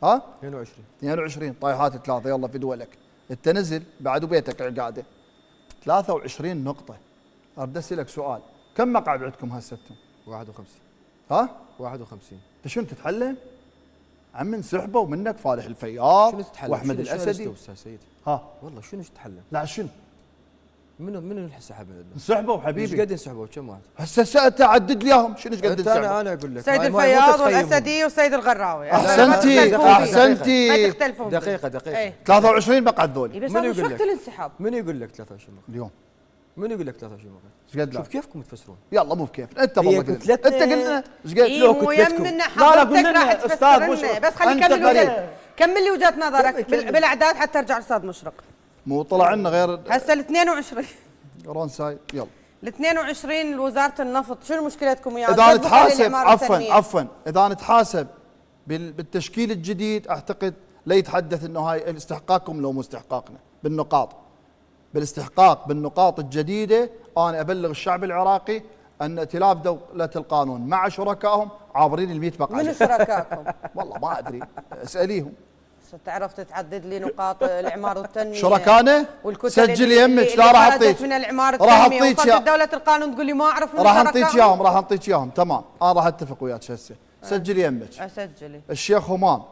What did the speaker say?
ها 22. 22 طايحات 3 يلا في دولك. انت نزل بعد بيتك عقاده 23 نقطه. اريد اسالك سؤال، كم مقعد عندكم هسه انتم؟ 51. ها 51. انت شنو تتحلم؟ عم انسحبوا منك فالح الفياض شنو تتحلم؟ واحمد شنو الاسدي. استاذ سيد؟ ها والله شنو تتحلم؟ لا شنو؟ منو انسحب عندنا؟ انسحبوا ايش حبيبي. قد انسحبوا كم واحد؟ هسه انت عدد لي اياهم شنو ايش قد انسحبوا؟ انا اقول لك سيد ما الفياض تتخيمون. والاسدي والسيد الغراوي. احسنتي ما احسنتي. تختلفون دقيقة ايه. 23 مقعد ذولي. بس منو هذا مش يقول وقت لك؟ الانسحاب. من يقول لك 23 مقعد؟ اليوم من يقول لك 23 مقعد؟ ايش قد؟ شوف كيفكم تفسرون. يلا مو بكيف انت هي والله قلت قلت لنا- انت قلنا ايش قد؟ ايه مو يمنا حضرتك راح تفسر لنا بس خلي أنت كمل قريب. كمل لي وجهة نظرك كمل. بالاعداد حتى ارجع استاذ مشرق. مو طلع لنا غير هسه ال 22 رون سايد يلا. ال 22 وزارة النفط شنو مشكلتكم وياه؟ اذا تطبقوا على نتحاسب الإعمار التنمية. عفوا اذا نتحاسب بالتشكيل الجديد اعتقد لا يتحدث انه هاي استحقاقكم لو مو استحقاقنا بالنقاط. بالاستحقاق بالنقاط الجديده انا ابلغ الشعب العراقي ان ائتلاف دولة القانون مع شركائهم عابرين ال 100 مقعد. من شركائكم؟ والله ما ادري اساليهم. تعرف تتعدد لي نقاط الاعمار والتنميه شركائنا سجل يمك لا راح اعطيك من الاعمار راح التنميه اعطيك وصلت دوله القانون تقول لي ما اعرف من راح اعطيك شركائهم. اياهم راح اعطيك اياهم تمام. انا راح اتفق وياك هسه. سجل يمك اسجلي الشيخ همام